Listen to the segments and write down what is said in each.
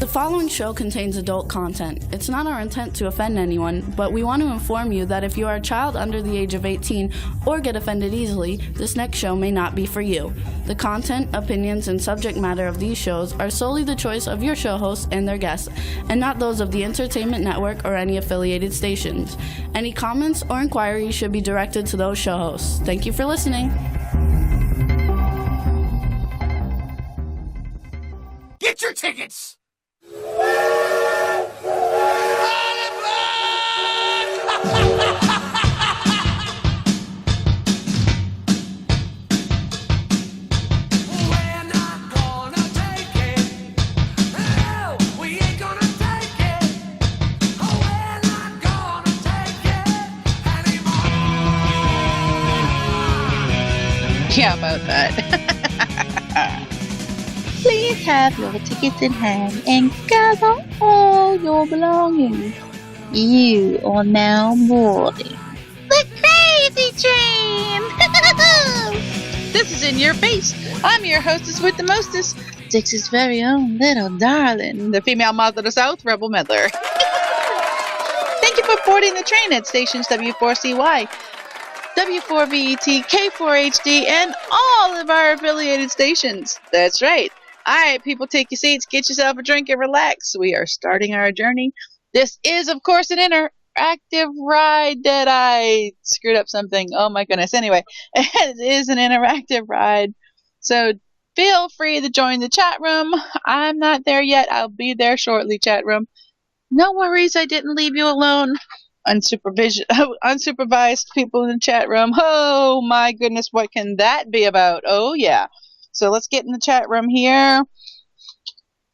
The following show contains adult content. It's not our intent to offend anyone, but we want to inform you that if you are a child under the age of 18 or get offended easily, this next show may not be for you. The content, opinions, and subject matter of these shows are solely the choice of your show hosts and their guests, and not those of the Entertainment Network or any affiliated stations. Any comments or inquiries should be directed to those show hosts. Thank you for listening. Get your tickets! Yeah, about that. Please have your tickets in hand and gather all your belongings. You are now boarding the Crazy Train! This is In Your Face. I'm your hostess with the mostest, Dixie's very own little darling, the female mother of the South, Rebel Meddler. Thank you for boarding the train at stations W4CY, W4VET, K4HD, and all of our affiliated stations. That's right. All right, people, take your seats, get yourself a drink, and relax. We are starting our journey. This is, of course, an interactive ride that I screwed up something. Oh, my goodness. Anyway, it is an interactive ride. So feel free to join the chat room. I'm not there yet. I'll be there shortly, chat room. No worries, I didn't leave you alone. Unsupervised people in the chat room. Oh my goodness, what can that be about? Oh yeah. So let's get in the chat room here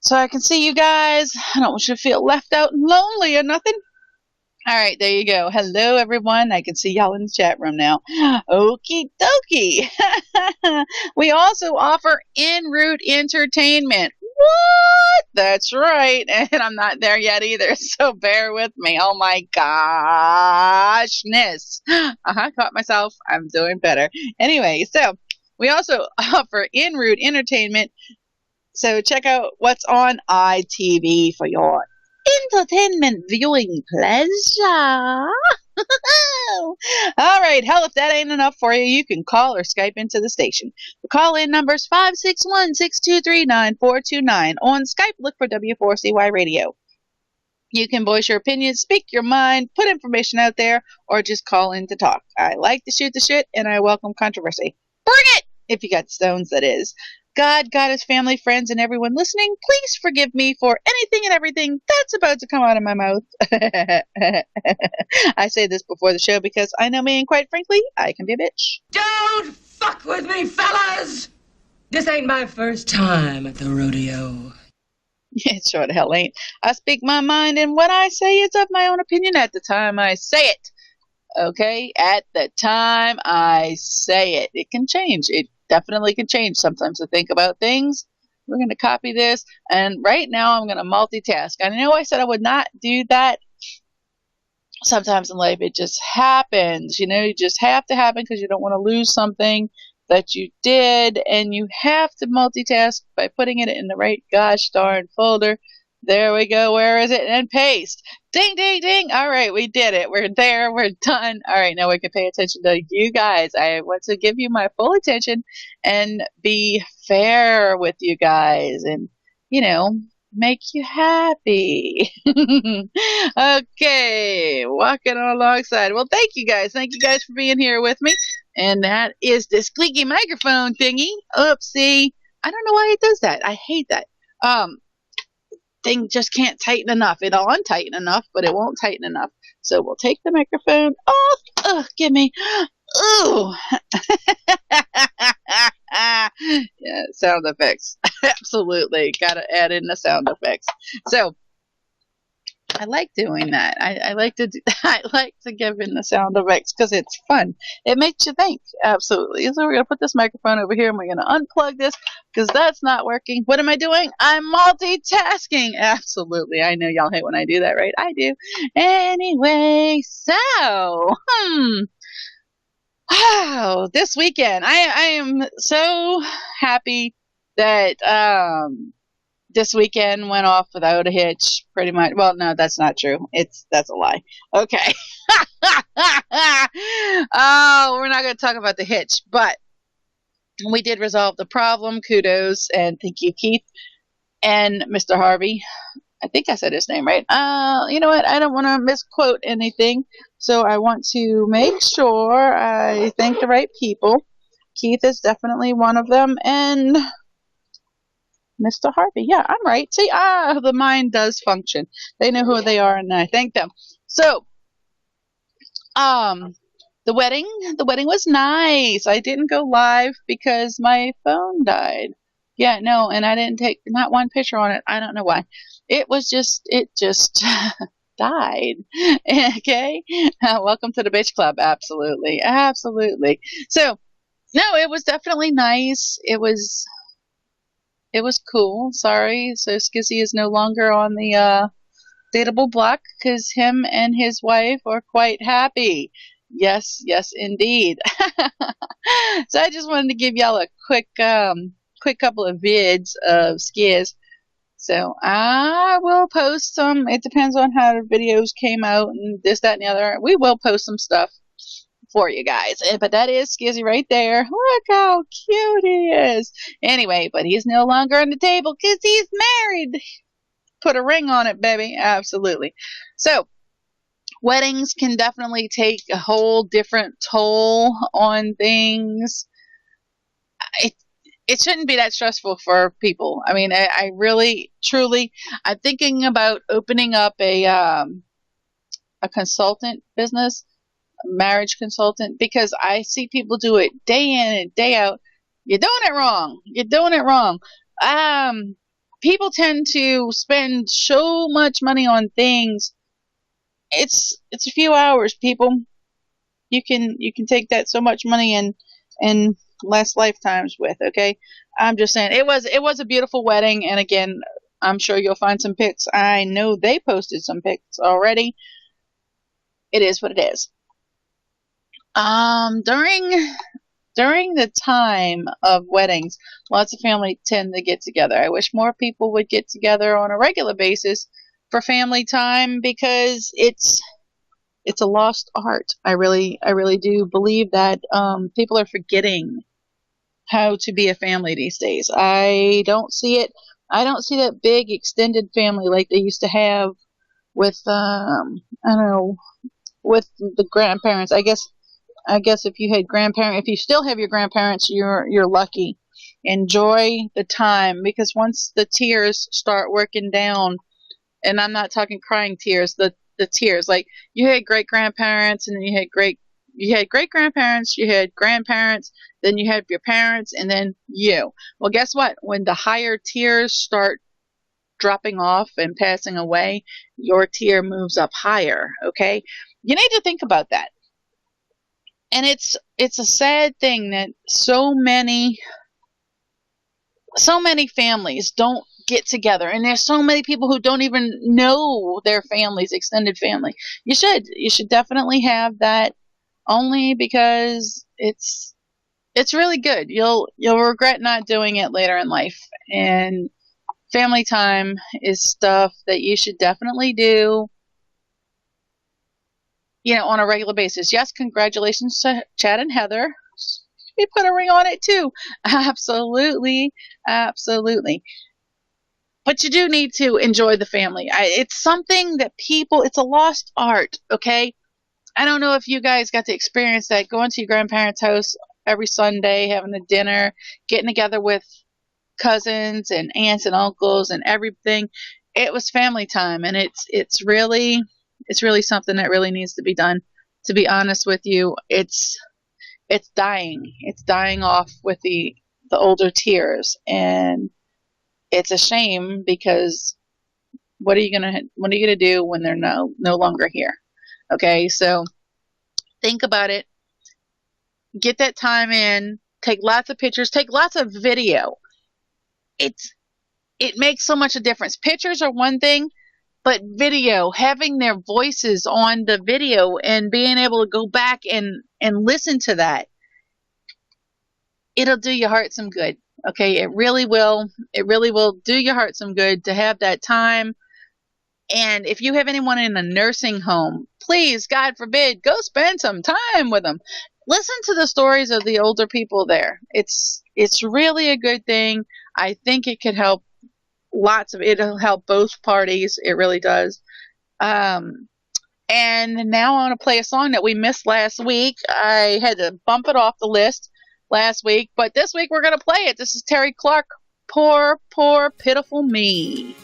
so I can see you guys. I don't want you to feel left out and lonely or nothing. All right, there you go. Hello everyone. I can see y'all in the chat room now. Okie dokie. We also offer en route entertainment. What? That's right. And I'm not there yet either, so bear with me. Oh my goshness. Caught myself. I'm doing better. Anyway, so we also offer en route entertainment. So check out what's on ITV for your entertainment viewing pleasure. All right, hell, if that ain't enough for you, you can call or Skype into the station. The call-in number is 561-623-9429. On Skype, look for W4CY Radio. You can voice your opinion, speak your mind, put information out there, or just call in to talk. I like to shoot the shit, and I welcome controversy. Bring it! If you got stones, that is. God, Goddess, family, friends, and everyone listening, please forgive me for anything and everything that's about to come out of my mouth. I say this before the show because I know me, and quite frankly, I can be a bitch. Don't fuck with me, fellas! This ain't my first time at the rodeo. It sure the hell ain't. I speak my mind, and what I say is of my own opinion at the time I say it. Okay? At the time I say it. It can change. It definitely can change sometimes. I think about things. We're going to copy this, and right now I'm going to multitask. I know I said I would not do that. Sometimes in life it just happens. You know, you just have to happen because you don't want to lose something that you did, and you have to multitask by putting it in the right gosh darn folder. There we go. Where is it? And paste. Ding, ding, ding. All right, we did it. We're there. We're done. All right, now we can pay attention to you guys. I want to give you my full attention and be fair with you guys and, you know, make you happy. Okay, walking alongside. Well, thank you guys. Thank you guys for being here with me. And that is the squeaky microphone thingy. Oopsie. I don't know why it does that. I hate that. Thing just can't tighten enough. It'll untighten enough, but it won't tighten enough. So we'll take the microphone off. Ugh, give me. Ooh. Yeah, sound effects. Absolutely. Gotta add in the sound effects. So I like doing that. I like to give in the sound effects because it's fun. It makes you think. Absolutely. So we're gonna put this microphone over here and we're gonna unplug this because that's not working. What am I doing? I'm multitasking. Absolutely. I know y'all hate when I do that, right? I do. Anyway, so wow, this weekend I am so happy that this weekend went off without a hitch, pretty much. Well, no, that's not true. That's a lie. Okay. Oh, we're not going to talk about the hitch, but we did resolve the problem. Kudos, and thank you, Keith and Mr. Harvey. I think I said his name right. You know what? I don't want to misquote anything, so I want to make sure I thank the right people. Keith is definitely one of them, and Mr. Harvey. Yeah, I'm right. See, the mind does function. They know who they are, and I thank them. So, the wedding was nice. I didn't go live because my phone died. Yeah, no, and I didn't take not one picture on it. I don't know why. It just died. Okay. Welcome to the Bitch Club. Absolutely. Absolutely. So, no, it was definitely nice. It was cool. Sorry. So Skizzy is no longer on the dateable block because him and his wife are quite happy. Yes, indeed. So I just wanted to give y'all a quick couple of vids of Skiz. So I will post some. It depends on how the videos came out and this, that, and the other. We will post some stuff for you guys. But that is Skizzy right there. Look how cute he is. Anyway, but he's no longer on the table because he's married. Put a ring on it, baby. Absolutely. So, weddings can definitely take a whole different toll on things. It shouldn't be that stressful for people. I mean, I really, truly, I'm thinking about opening up a consultant business, a marriage consultant, because I see people do it day in and day out. You're doing it wrong. You're doing it wrong. People tend to spend so much money on things. It's a few hours, people. You can take that so much money and less lifetimes with. Okay, I'm just saying it was a beautiful wedding, and again, I'm sure you'll find some pics. I know they posted some pics already. It is what it is. During the time of weddings, lots of families tend to get together. I wish more people would get together on a regular basis for family time because it's a lost art. I really do believe that people are forgetting how to be a family these days. I don't see it. I don't see that big extended family like they used to have with I don't know, with the grandparents. I guess if you had grandparents, if you still have your grandparents, you're lucky. Enjoy the time, because once the tears start working down, and I'm not talking crying tears, the tears, like you had great grandparents, and then you had great grandparents, you had grandparents, then you had your parents, and then you. Well, guess what? When the higher tiers start dropping off and passing away, your tier moves up higher. Okay, you need to think about that. And it's a sad thing that so many families don't get together, and there's so many people who don't even know their family's extended family. You should definitely have that, only because it's really good. You'll regret not doing it later in life. And family time is stuff that you should definitely do, on a regular basis. Yes, congratulations to Chad and Heather. We put a ring on it too. Absolutely. But you do need to enjoy the family. It's something that it's a lost art, okay? I don't know if you guys got to experience that, going to your grandparents' house every Sunday, having a dinner, getting together with cousins and aunts and uncles and everything. It was family time, and it's really something that really needs to be done. To be honest with you, it's dying. It's dying off with the older tiers, and it's a shame, because what are you gonna do when they're no longer here? Okay, so think about it. Get that time in. Take lots of pictures. Take lots of video. It makes so much a difference. Pictures are one thing, but video, having their voices on the video and being able to go back and listen to that, it'll do your heart some good. Okay, it really will. It really will do your heart some good to have that time. And if you have anyone in a nursing home, please, God forbid, go spend some time with them. Listen to the stories of the older people there. It's really a good thing. I think it could help it'll help both parties. It really does. And now I want to play a song that we missed last week. I had to bump it off the list last week, but this week we're going to play it. This is Terry Clark, Poor, Poor, Pitiful Me.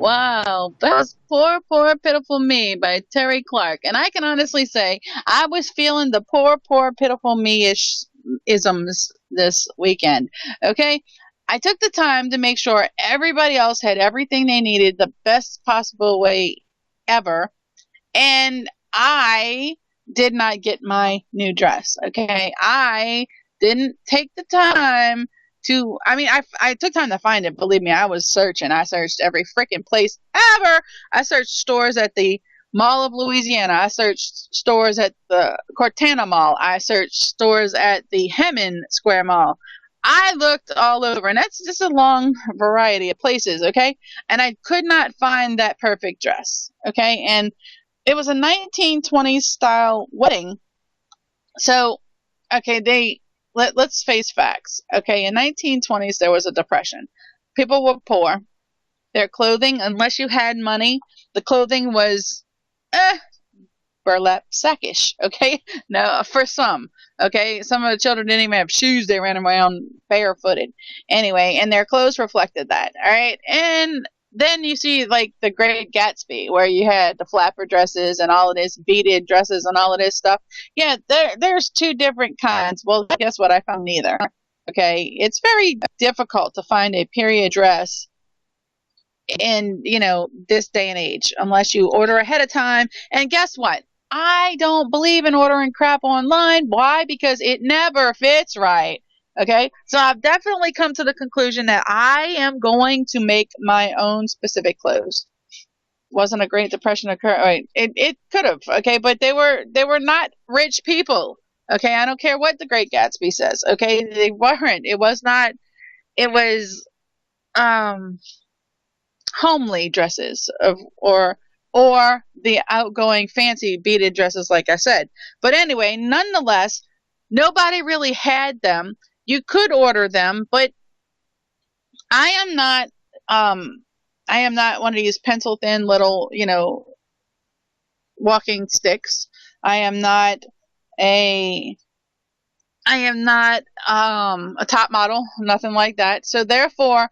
Wow, that was Poor, Poor, Pitiful Me by Terry Clark. And I can honestly say I was feeling the poor, poor, pitiful me-ish isms this weekend. Okay? I took the time to make sure everybody else had everything they needed the best possible way ever. And I did not get my new dress. Okay? I didn't take the time I took time to find it. Believe me, I was searching. I searched every freaking place ever. I searched stores at the Mall of Louisiana. I searched stores at the Cortana Mall. I searched stores at the Hemin Square Mall. I looked all over, and that's just a long variety of places, okay? And I could not find that perfect dress, okay? And it was a 1920s style wedding. So, okay, let's face facts. Okay, in 1920s there was a depression. People were poor. Their clothing, unless you had money, the clothing was burlap sackish. Okay, no, for some. Okay, some of the children didn't even have shoes. They ran around barefooted. Anyway, and their clothes reflected that. All right, and then you see like the Great Gatsby, where you had the flapper dresses and all of this beaded dresses and all of this stuff. Yeah, there's two different kinds. Well, guess what? I found neither. Okay, it's very difficult to find a period dress in, this day and age, unless you order ahead of time. And guess what? I don't believe in ordering crap online. Why? Because it never fits right. Okay, so I've definitely come to the conclusion that I am going to make my own specific clothes. Wasn't a Great Depression occur? It could have. Okay, but they were not rich people. Okay, I don't care what the Great Gatsby says. Okay, they weren't. It was not. It was homely dresses or the outgoing fancy beaded dresses, like I said. But anyway, nonetheless, nobody really had them. You could order them, but I am not one of these pencil thin little, walking sticks. I am not a top model, nothing like that. So therefore,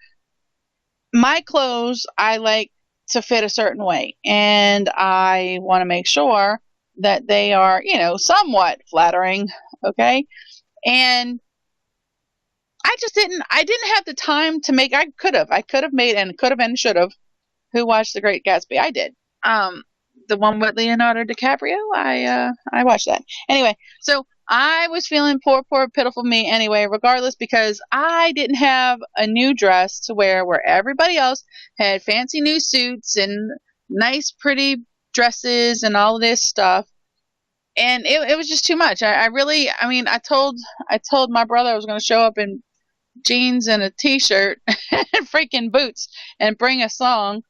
my clothes I like to fit a certain way, and I want to make sure that they are, somewhat flattering. Okay. And I didn't have the time to make. I could have made, and could have and should have. Who watched The Great Gatsby? I did. The one with Leonardo DiCaprio. I watched that. Anyway, so I was feeling poor, pitiful me anyway, regardless, because I didn't have a new dress to wear where everybody else had fancy new suits and nice, pretty dresses and all of this stuff. And it was just too much. I told my brother I was going to show up in jeans and a t-shirt and freaking boots and bring a song,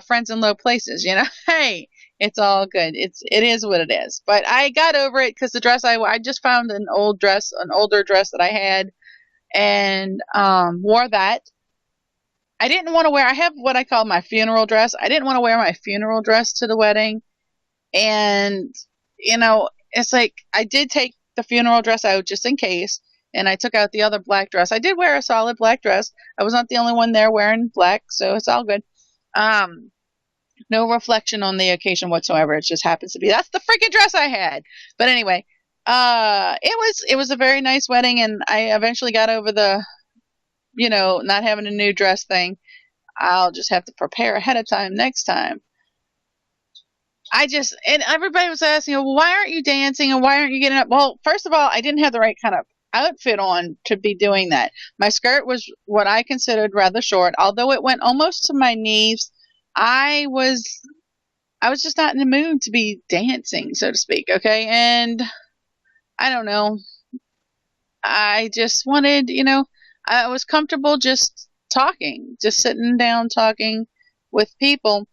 Friends in Low Places, hey, it's all good. It is what it is. But I got over it because the dress I just found an older dress that I had, and wore that. I didn't want to wear, I have what I call my funeral dress. I didn't want to wear my funeral dress to the wedding. And, it's like I did take the funeral dress out just in case, and I took out the other black dress. I did wear a solid black dress. I was not the only one there wearing black, so it's all good. No reflection on the occasion whatsoever. It just happens to be that's the freaking dress I had. But anyway, it was a very nice wedding, and I eventually got over the, not having a new dress thing. I'll just have to prepare ahead of time next time. And everybody was asking, well, why aren't you dancing and why aren't you getting up? Well, first of all, I didn't have the right kind of outfit on to be doing that. My skirt was what I considered rather short, although it went almost to my knees. I was just not in the mood to be dancing, so to speak. Okay. And I don't know. I just wanted, I was comfortable just talking, just sitting down talking with people.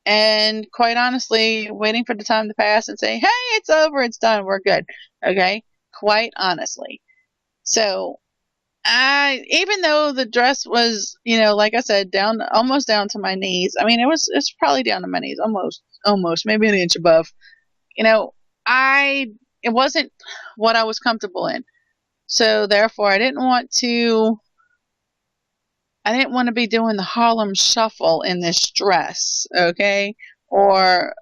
And quite honestly, waiting for the time to pass and say, hey, it's over, it's done, we're good. Okay? Quite honestly. So, even though the dress was, like I said, almost down to my knees. I mean, it's probably down to my knees, almost, maybe an inch above. It wasn't what I was comfortable in. So therefore, I didn't want to be doing the Harlem Shuffle in this dress, okay? Or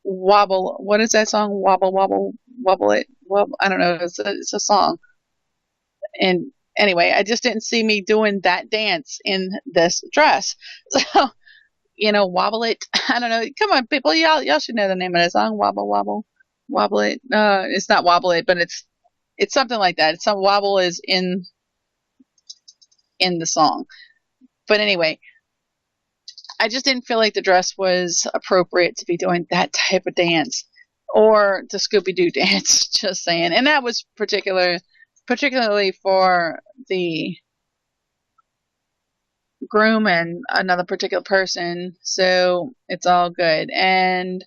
wobble. What is that song? Wobble, wobble, wobble it. Wobble. I don't know. It's a song. And anyway, I just didn't see me doing that dance in this dress. So, wobble it. I don't know. Come on, people. Y'all should know the name of that song. Wobble, wobble, wobble it. It's not wobble it, but it's something like that. Some wobble is in the song. But anyway, I just didn't feel like the dress was appropriate to be doing that type of dance or the Scooby-Doo dance, just saying. And that was particularly for the groom and another particular person. So it's all good. And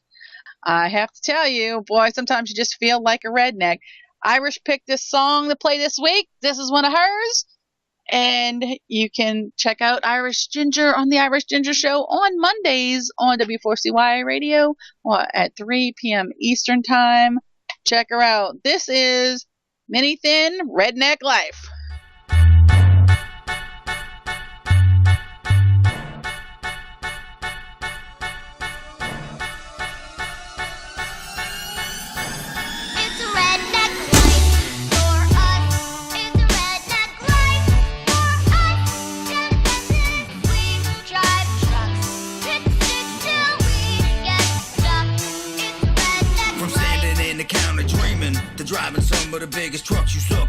I have to tell you, boy, sometimes you just feel like a redneck. Irish picked this song to play this week. This is one of hers. And you can check out Irish Ginger on the Irish Ginger Show on Mondays on W4CY Radio at 3 p.m. Eastern Time. Check her out. This is Mini Thin Redneck Life. 'Cause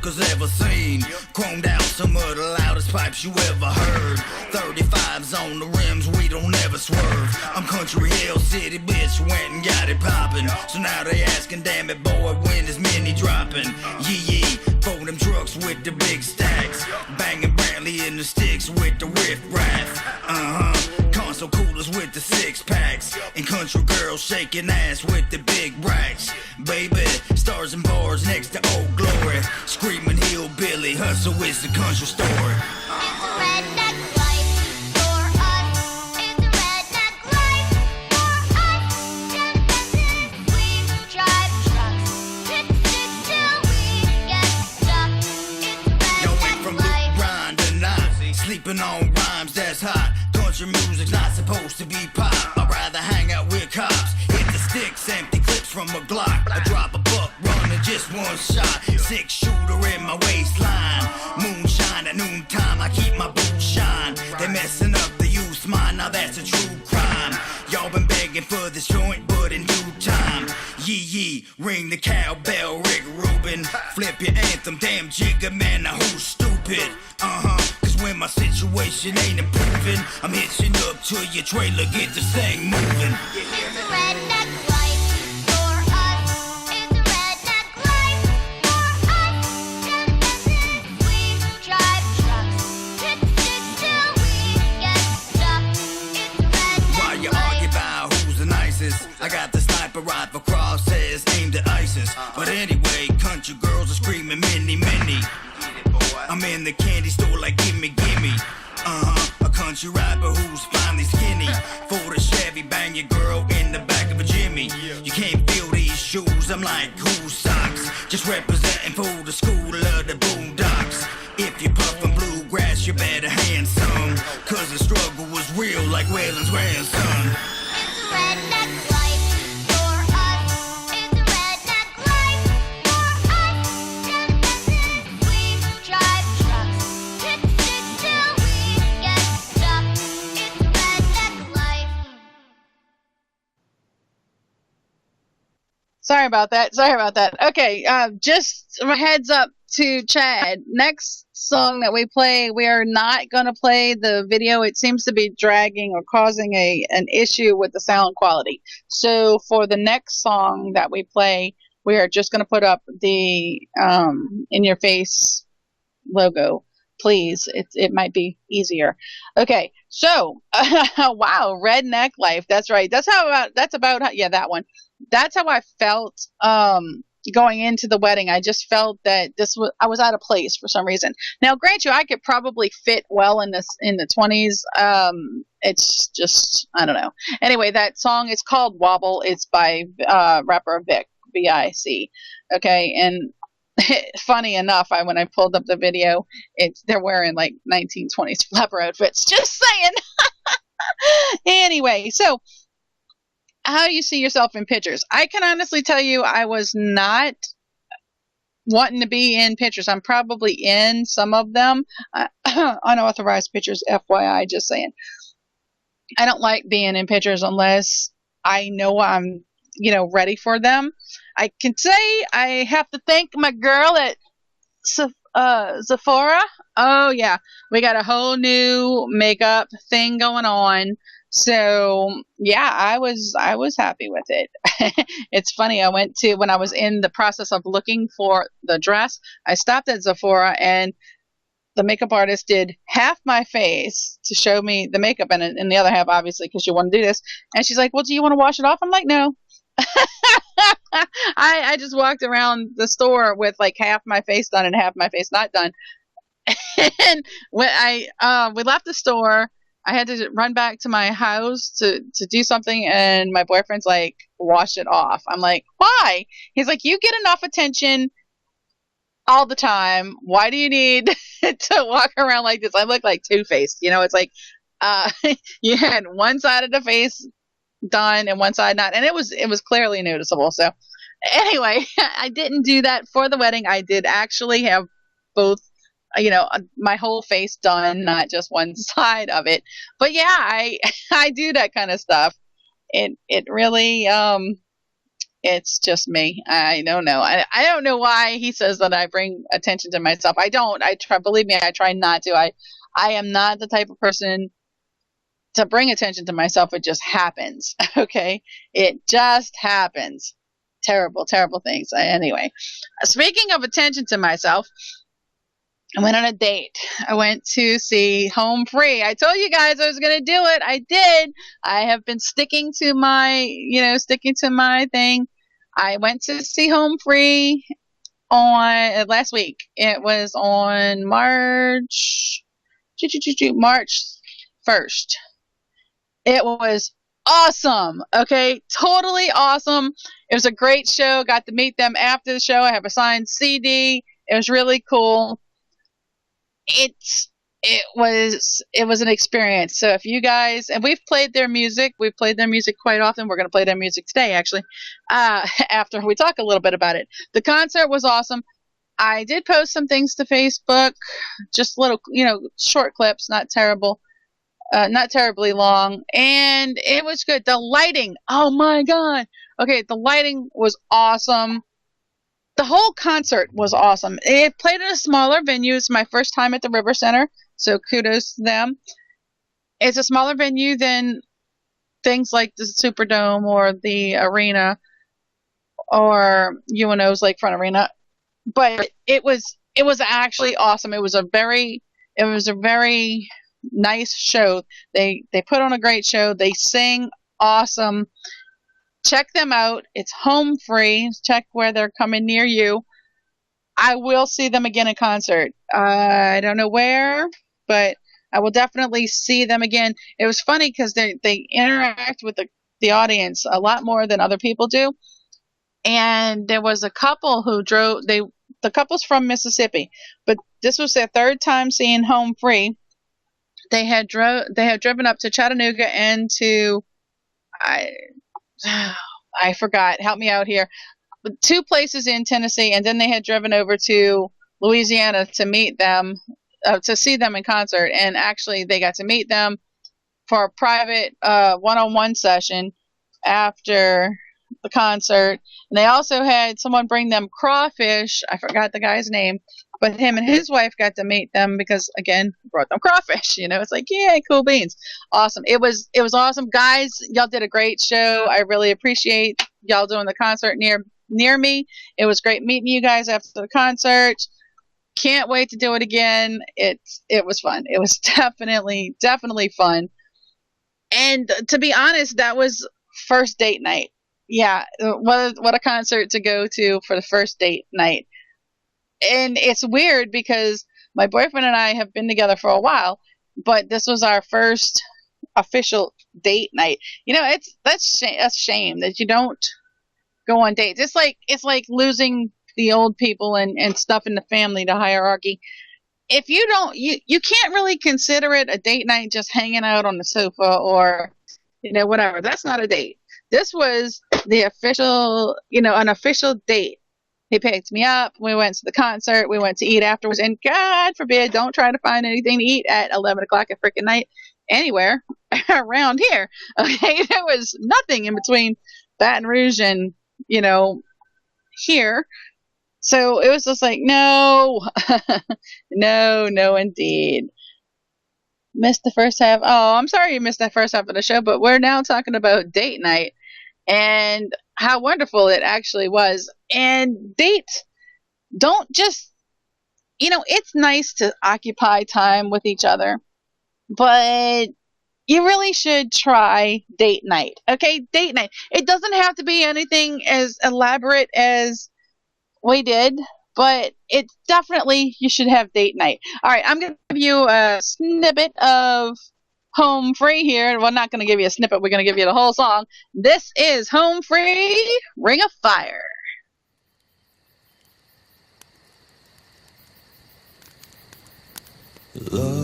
truckers ever seen. Chromed out some of the loudest pipes you ever heard. 35s on the rims, we don't ever swerve. I'm country Hill City, bitch, went and got it poppin'. So now they asking, damn it, boy, when is Mini dropping? Yee yee, for them trucks with the big stacks. Banging Brantley in the sticks with the riff raff. Console coolers with the 6-packs. And country girls shaking ass with the big racks. Baby, stars and bars next to Old Glory. Screaming hillbilly, hustle is the country story. It's a redneck life for us. It's a redneck life for us. Genesis, we drive trucks. Pick sticks till we get stuck. It's a Yo, went from redneck life. Luke Bryan to Nazi. Sleeping on rhymes that's hot. Country music's not supposed to be pop. I'd rather hang out with cops. Hit the sticks, empty clips from a Glock. I drop a buck, running just one shot. 6-shooter in my waistline. Moonshine at noontime, I keep my boots shine. They messing up the youth's mind, now that's a true crime. Y'all been begging for this joint, but in due time. Yee yee, ring the cowbell, Rick Rubin. Flip your anthem, damn jigger, man, now who's stupid? Cause when my situation ain't improving, I'm hitching up to your trailer, get this thing moving. It's a redneck life for us. It's a redneck life for us. Genesis, we drive trucks. Pick sticks till we get stuck. It's a redneck While you life. argue about who's the nicest, I got the sniper rifle crosshairs aimed at ISIS. But anyway, country girls are screaming mini, mini. I'm in the candy store like gimme, gimme. A country rapper who's finally skinny. For the Chevy, bang your girl in the back of a Jimmy. You can't feel these shoes, I'm like cool socks. Just representing for the school of the boondocks. If you puffin' bluegrass, you better hand some. Cause the struggle was real like Waylon's grandson. It's a redneck life for us. It's a redneck life for us. Genesis, we drive trucks. Pick sticks till we get stuck. It's a redneck life. Sorry about that. Okay, just a heads up to Chad. Next song that we play, we are not going to play the video. It seems to be dragging or causing an issue with the sound quality. So for the next song that we play, we are just going to put up the In Your Face logo. Please, it might be easier. Okay, so wow, Redneck Life. That's right. That's about how, yeah, that one. That's how I felt going into the wedding. I just felt that I was out of place for some reason. Now, grant you, I could probably fit well in the 20s. It's just, I don't know. Anyway, that song is called Wobble. It's by rapper Vic, Vic. Okay, and funny enough, when I pulled up the video, they're wearing like 1920s flapper outfits. Just saying. Anyway, so how do you see yourself in pictures? I can honestly tell you I was not wanting to be in pictures. I'm probably in some of them. Unauthorized pictures, FYI, just saying. I don't like being in pictures unless I know I'm, ready for them. I can say I have to thank my girl at Sephora. Oh, yeah. We got a whole new makeup thing going on. So yeah, I was happy with it. It's funny. When I was in the process of looking for the dress, I stopped at Sephora and the makeup artist did half my face to show me the makeup and the other half, obviously, because you want to do this. And she's like, well, do you want to wash it off? I'm like, no. I just walked around the store with like half my face done and half my face not done. And when we left the store, I had to run back to my house to do something, and my boyfriend's like, wash it off. I'm like, why? He's like, you get enough attention all the time. Why do you need to walk around like this? I look like Two-Faced. It's like you had one side of the face done and one side not, and it was clearly noticeable. So anyway, I didn't do that for the wedding. I did actually have both, my whole face done, not just one side of it. But yeah, I do that kind of stuff. It really It's just me. I don't know. I don't know why he says that I bring attention to myself. I don't. Believe me, I try not to. I am not the type of person to bring attention to myself. It just happens. Okay? It just happens. Terrible, terrible things. Anyway, speaking of attention to myself, I went on a date. I went to see Home Free. I told you guys I was going to do it. I did. I have been sticking to my thing. I went to see Home Free on last week. It was on March 1st. It was awesome. Okay. Totally awesome. It was a great show. Got to meet them after the show. I have a signed CD. It was really cool. It was an experience. So if you guys, and we've played their music quite often. We're going to play their music today, actually, after we talk a little bit about it. The concert was awesome. I did post some things to Facebook, just little, short clips, not terribly long, and it was good. The lighting, oh my God. Okay, the lighting was awesome. The whole concert was awesome. It played in a smaller venue. It's my first time at the River Center, so kudos to them. It's a smaller venue than things like the Superdome or the Arena or UNO's Lakefront Arena, but it was actually awesome. It was a very nice show. They put on a great show. They sing awesome. Check them out. It's Home Free. Check where they're coming near you. I will see them again in concert. I don't know where, but I will definitely see them again. It was funny because they interact with the audience a lot more than other people do. And there was a couple who drove. The couple's from Mississippi, but this was their third time seeing Home Free. They had driven up to Chattanooga and to I forgot. Help me out here. 2 places in Tennessee, and then they had driven over to Louisiana to meet them, to see them in concert. And actually, they got to meet them for a private one-on-one session after the concert. And they also had someone bring them crawfish. I forgot the guy's name, but him and his wife got to meet them because, again, brought them crawfish. It's like, yeah, cool beans. Awesome. It was awesome. Guys, y'all did a great show. I really appreciate y'all doing the concert near me. It was great meeting you guys after the concert. Can't wait to do it again. It was fun. It was definitely fun. And to be honest, that was first date night. Yeah, what a concert to go to for the first date night. And it's weird because my boyfriend and I have been together for a while, but this was our first official date night. That's a shame that you don't go on dates. It's like losing the old people and stuff in the family, the hierarchy. If you don't, you can't really consider it a date night just hanging out on the sofa or, whatever. That's not a date. This was the official, an official date. He picked me up. We went to the concert. We went to eat afterwards. And God forbid, don't try to find anything to eat at 11 o'clock at freaking night anywhere around here. Okay, there was nothing in between Baton Rouge and, here. So it was just like, no, no, indeed. Missed the first half. Oh, I'm sorry you missed that first half of the show, but we're now talking about date night and how wonderful it actually was. And dates don't just, it's nice to occupy time with each other, but you really should try date night. Okay, date night. It doesn't have to be anything as elaborate as we did, but it's definitely, you should have date night. All right, I'm going to give you a snippet of Home Free here. We're not going to give you a snippet. We're going to give you the whole song. This is Home Free, Ring of Fire. Love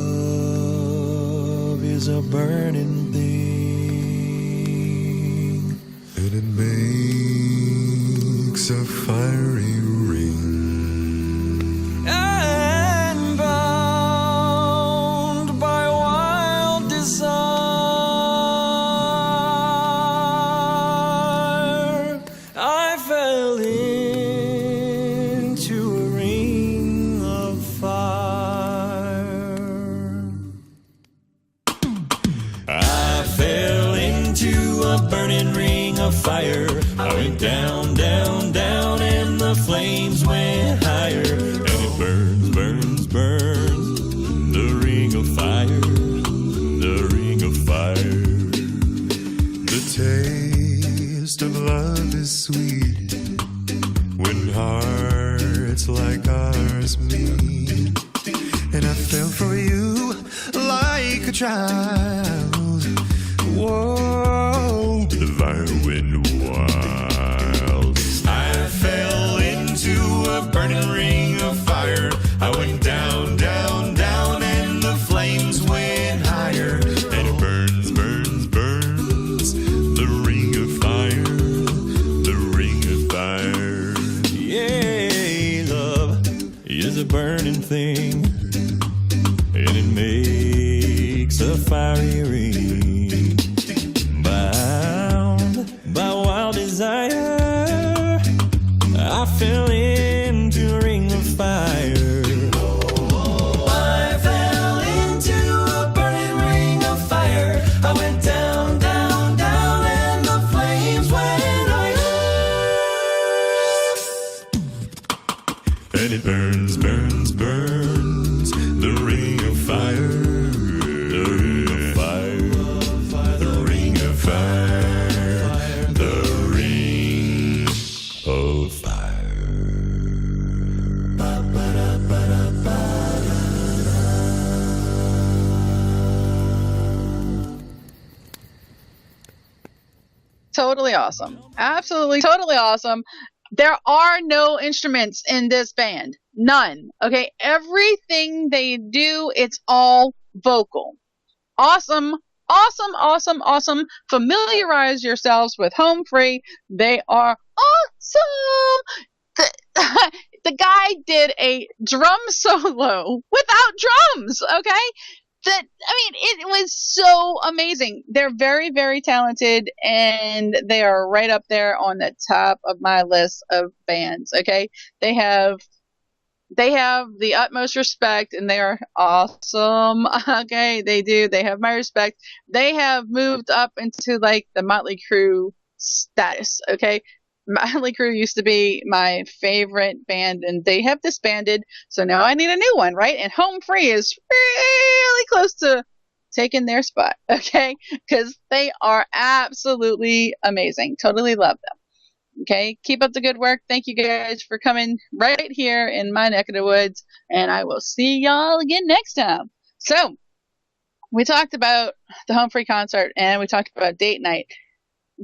is a burning thing, and it makes a fiery ring. And bound by wild desire, I fire. I went down, down, down, and the flames went higher. And it burns, burns, burns, the ring of fire, the ring of fire. The taste of love is sweet when hearts like ours meet. And I fell for you like a child. Whoa, the fire went wild. I fell into a burning ring of fire. I went down, down, down, and the flames went higher. And it burns, burns, burns, the ring of fire, the ring of fire. Yeah, love is a burning thing, and it makes a fiery ring. Bound by wild desire, I fell into a ring of fire. I fell into a burning ring of fire. I went down, down, down, and the flames went higher. And it burns, burns, burns, the ring of fire, the ring of fire, the ring of fire, the ring of fire. Totally awesome. Absolutely, totally awesome. There are no instruments in this band. None. Okay. Everything they do, it's all vocal. Awesome. Awesome, awesome, awesome. Familiarize yourselves with Home Free. They are awesome. The guy did a drum solo without drums. Okay. It was so amazing. They're very, very talented, and they are right up there on the top of my list of bands. Okay. They have the utmost respect, and they are awesome. Okay. They do. They have my respect. They have moved up into like the Motley Crue status. Okay. Motley Crue used to be my favorite band, and they have disbanded, so now I need a new one, right? And Home Free is really close to taking their spot, okay? Because they are absolutely amazing. Totally love them. Okay, keep up the good work. Thank you guys for coming right here in my neck of the woods, and I will see y'all again next time. So, we talked about the Home Free concert, and we talked about date night.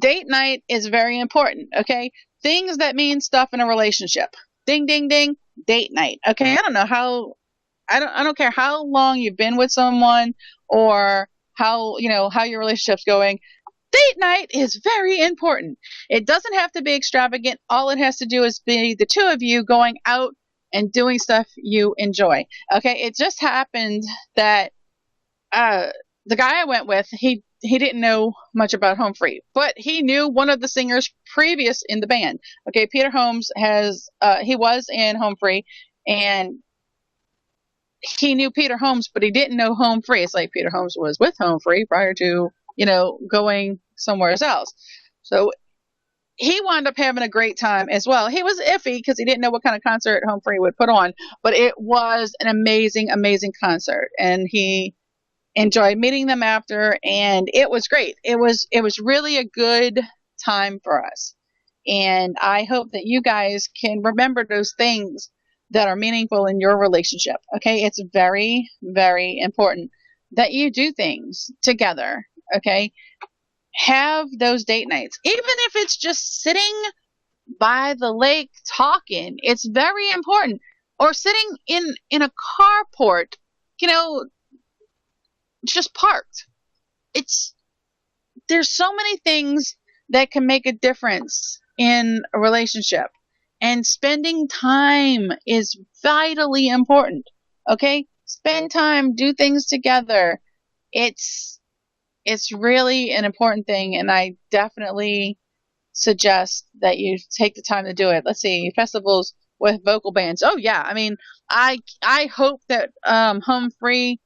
Date night is very important, okay? Things that mean stuff in a relationship. Ding, ding, ding. Date night, okay? I don't care how long you've been with someone or how your relationship's going. Date night is very important. It doesn't have to be extravagant. All it has to do is be the two of you going out and doing stuff you enjoy, okay? It just happened that the guy I went with, he didn't know much about Home Free, but he knew one of the singers previous in the band. Okay, Peter Holmes he was in Home Free, and he knew Peter Holmes, but he didn't know Home Free. It's like Peter Holmes was with Home Free prior to, going somewhere else. So he wound up having a great time as well. He was iffy because he didn't know what kind of concert Home Free would put on, but it was an amazing, amazing concert, and he enjoyed meeting them after, and it was great. It was really a good time for us, and I hope that you guys can remember those things that are meaningful in your relationship. Okay, it's very, very important that you do things together. Okay, have those date nights, even if it's just sitting by the lake talking. It's very important. Or sitting in a carport, just parked. There's so many things that can make a difference in a relationship, and spending time is vitally important. Okay, spend time, do things together. It's really an important thing, and I definitely suggest that you take the time to do it. Let's see, festivals with vocal bands. Oh yeah, I hope that Home Free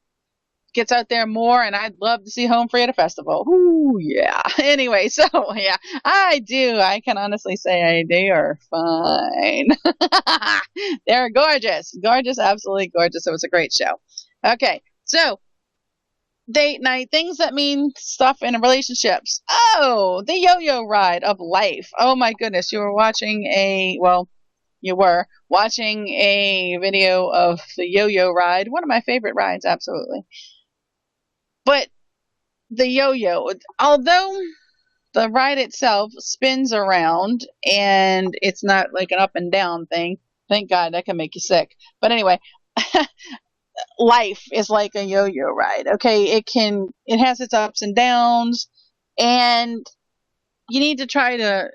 gets out there more, and I'd love to see Home Free at a festival. Ooh, yeah. Anyway, so yeah, I do. I can honestly say they are fine. They're gorgeous. Gorgeous, absolutely gorgeous. It was a great show. Okay, so date night, things that mean stuff in relationships. Oh, the yo-yo ride of life. Oh my goodness, you were watching a video of the yo-yo ride. One of my favorite rides, absolutely. But the yo-yo, although the ride itself spins around and it's not like an up and down thing, thank God, that can make you sick. But anyway, life is like a yo-yo ride. Okay, it has its ups and downs, and you need to try to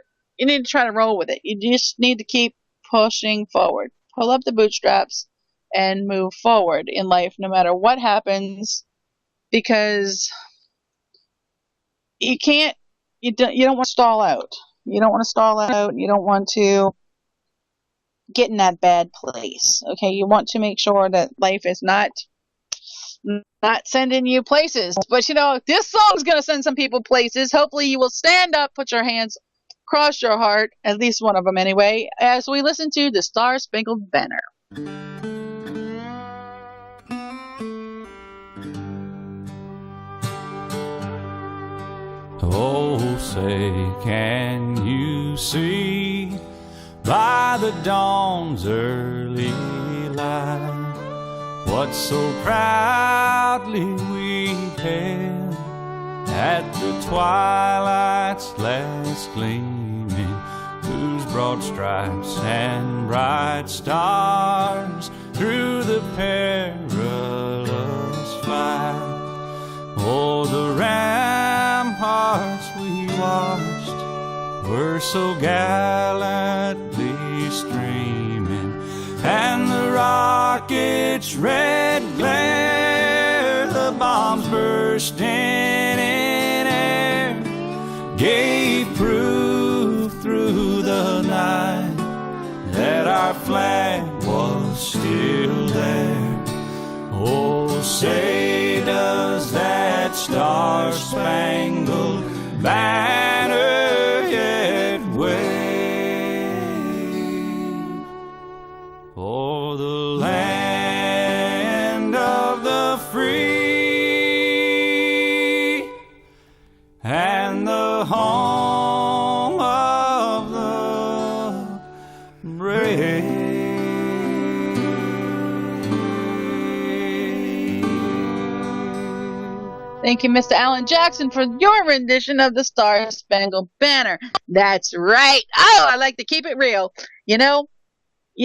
roll with it. You just need to keep pushing forward. Pull up the bootstraps and move forward in life no matter what happens, because you don't want to stall out. You don't want to stall out. You don't want to get in that bad place. Okay, you want to make sure that life is not sending you places. But this song's gonna send some people places. Hopefully you will stand up, put your hands across your heart, at least one of them anyway, as we listen to the Star Spangled Banner. Oh, say, can you see by the dawn's early light what so proudly we hailed at the twilight's last gleaming, whose broad stripes and bright stars through the perilous fight? Oh, the ramparts we watched were so gallantly streaming, and the rocket's red glare, the bombs bursting in air, gave proof through the night that our flag was still there. Oh, say does that star-spangled banner yet wave for the land of the free and the home of the brave? Thank you, Mr. Alan Jackson, for your rendition of the Star Spangled Banner. That's right. Oh, I like to keep it real. You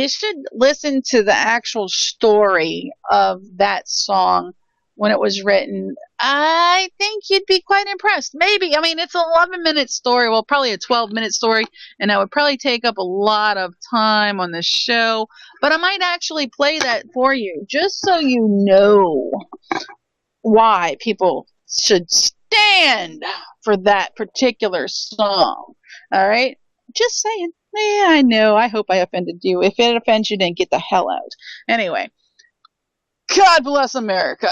should listen to the actual story of that song when it was written. I think you'd be quite impressed. Maybe. It's an 11-minute story. Well, probably a 12-minute story, and that would probably take up a lot of time on the show. But I might actually play that for you, just so you know why people should stand for that particular song. All right? Just saying. Yeah, I know. I hope I offended you. If it offends you, then get the hell out. Anyway, God bless America.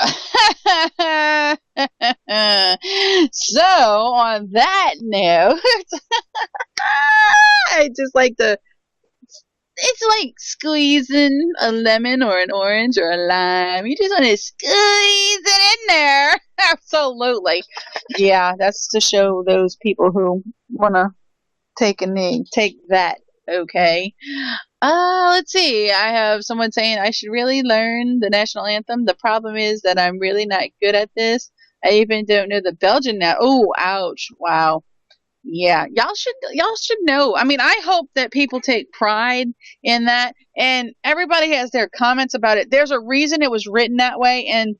So, on that note, I just like to... It's like squeezing a lemon or an orange or a lime. You just want to squeeze it in there. Absolutely. Yeah, that's to show those people who want to take a knee. Take that, okay? Let's see. I have someone saying I should really learn the national anthem. The problem is that I'm really not good at this. I even don't know the Belgian now. Oh, ouch. Wow. Yeah, y'all should know. I hope that people take pride in that, and everybody has their comments about it. There's a reason it was written that way, and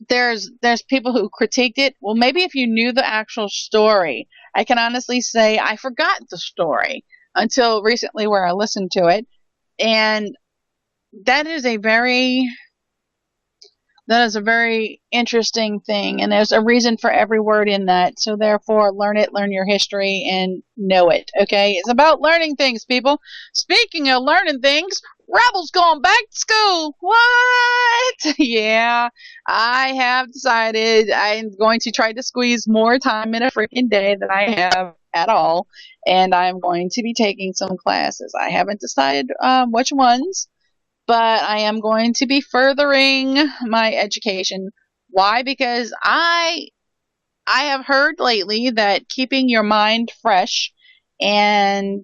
there's people who critiqued it. Well, maybe if you knew the actual story. I can honestly say I forgot the story until recently where I listened to it, and that is a very interesting thing, and there's a reason for every word in that. So therefore, learn it, learn your history, and know it, okay? It's about learning things, people. Speaking of learning things, Rebel's going back to school. What? Yeah, I have decided I'm going to try to squeeze more time in a freaking day than I have at all, and I'm going to be taking some classes. I haven't decided which ones, but I am going to be furthering my education. Why? Because I have heard lately that keeping your mind fresh and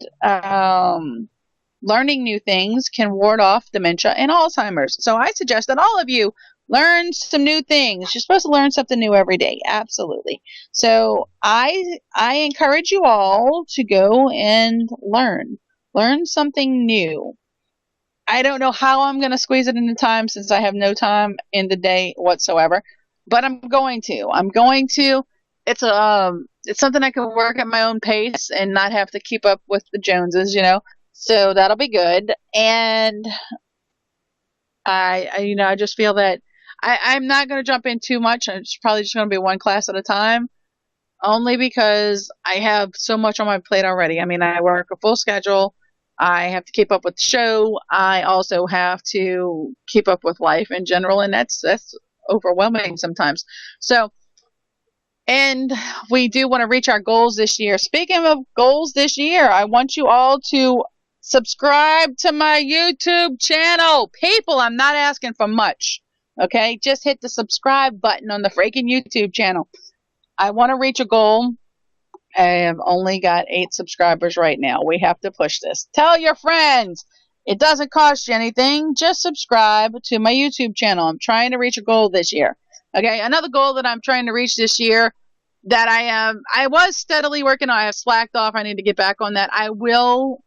learning new things can ward off dementia and Alzheimer's. So I suggest that all of you learn some new things. You're supposed to learn something new every day. Absolutely. So I encourage you all to go and learn something new. I don't know how I'm going to squeeze it into time since I have no time in the day whatsoever, but I'm going to. It's something I can work at my own pace and not have to keep up with the Joneses, you know. So that'll be good. And I just feel that I'm not going to jump in too much. It's probably just going to be one class at a time, only because I have so much on my plate already. I mean, I work a full schedule. I have to keep up with the show. I also have to keep up with life in general, and that's overwhelming sometimes. So, and we do want to reach our goals this year. Speaking of goals this year, I want you all to subscribe to my YouTube channel. People, I'm not asking for much. Okay? Just hit the subscribe button on the freaking YouTube channel. I want to reach a goal. I have only got 8 subscribers right now. We have to push this. Tell your friends. It doesn't cost you anything. Just subscribe to my YouTube channel. I'm trying to reach a goal this year. Okay, another goal that I'm trying to reach this year that I was steadily working on. I have slacked off. I need to get back on that. I will.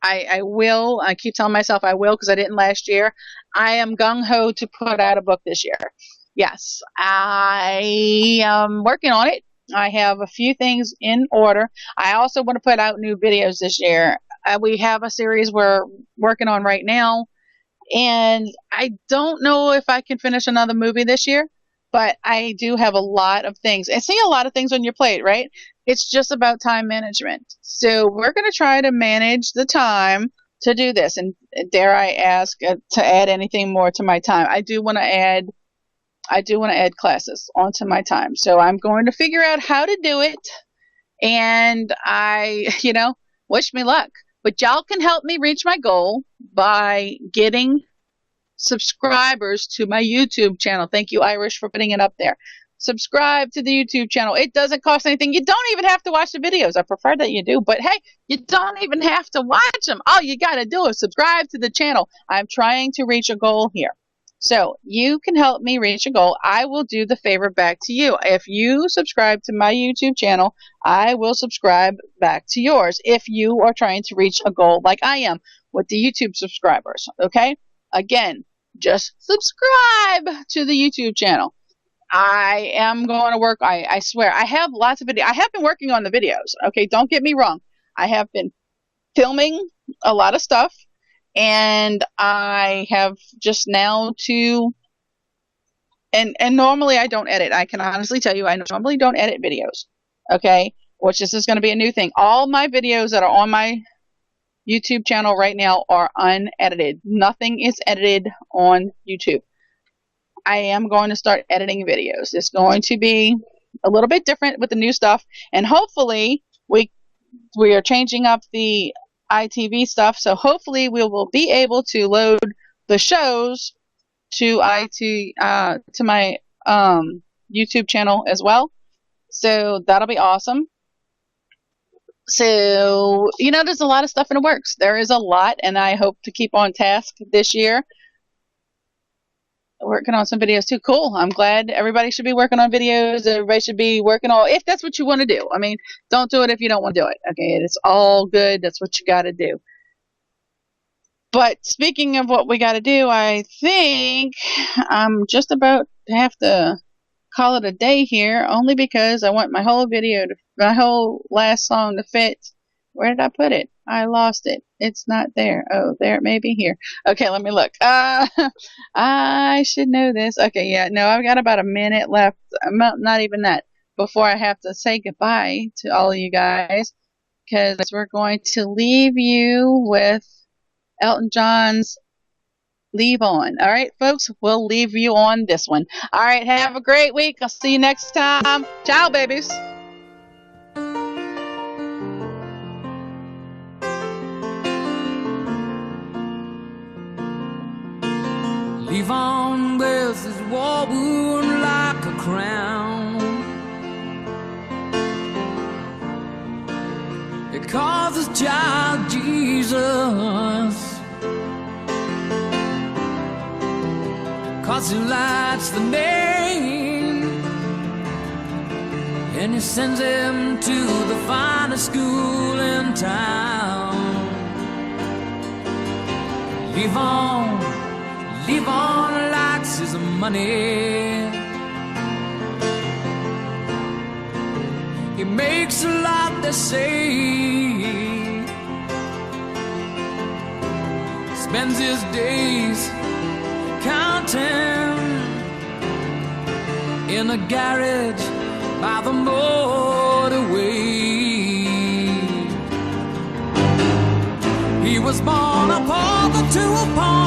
I keep telling myself I will because I didn't last year. I am gung-ho to put out a book this year. Yes, I am working on it. I have a few things in order. I also want to put out new videos this year. We have a series we're working on right now, and I don't know if I can finish another movie this year, but I do have a lot of things. And see, a lot of things on your plate, right? It's just about time management. So we're going to try to manage the time to do this. And dare I ask to add anything more to my time? I do want to add classes onto my time. So I'm going to figure out how to do it. And wish me luck. But y'all can help me reach my goal by getting subscribers to my YouTube channel. Thank you, Irish, for putting it up there. Subscribe to the YouTube channel. It doesn't cost anything. You don't even have to watch the videos. I prefer that you do. But hey, you don't even have to watch them. All you got to do is subscribe to the channel. I'm trying to reach a goal here. So you can help me reach a goal. I will do the favor back to you. If you subscribe to my YouTube channel, I will subscribe back to yours if you are trying to reach a goal like I am with the YouTube subscribers. Okay? Again, just subscribe to the YouTube channel. I am going to work. I swear. I have lots of videos. I have been working on the videos. Okay? Don't get me wrong. I have been filming a lot of stuff. And I have just now and normally I don't edit. I can honestly tell you I normally don't edit videos. Okay? Which this is going to be a new thing. All my videos that are on my YouTube channel right now are unedited. Nothing is edited on YouTube. I am going to start editing videos. It's going to be a little bit different with the new stuff. And hopefully we are changing up the ITV stuff, so hopefully we will be able to load the shows to my YouTube channel as well. So that'll be awesome. So there's a lot of stuff in the works. There is a lot, and I hope to keep on task this year. Working on some videos too. Cool. I'm glad everybody should be working on videos. Everybody should be working on, if that's what you want to do. I mean, don't do it if you don't want to do it. Okay, it's all good. That's what you got to do. But speaking of what we got to do, I think I'm just about to have to call it a day here, only because I want my whole last song to fit. Where did I put it? I lost it. It's not there. Oh, there it may be here. Okay, let me look. I should know this. Okay, yeah, no, I've got about a minute left. Not even that. Before I have to say goodbye to all of you guys, because we're going to leave you with Elton John's leave on. All right, folks, we'll leave you on this one. All right, have a great week. I'll see you next time. Ciao, babies. Levon wears his war wound like a crown. He calls his child Jesus, 'cause he likes the name, and he sends him to the finest school in town. Levon likes his money. He makes a lot, they say. Spends his days counting in a garage by the motorway. He was born a pauper to a pawn.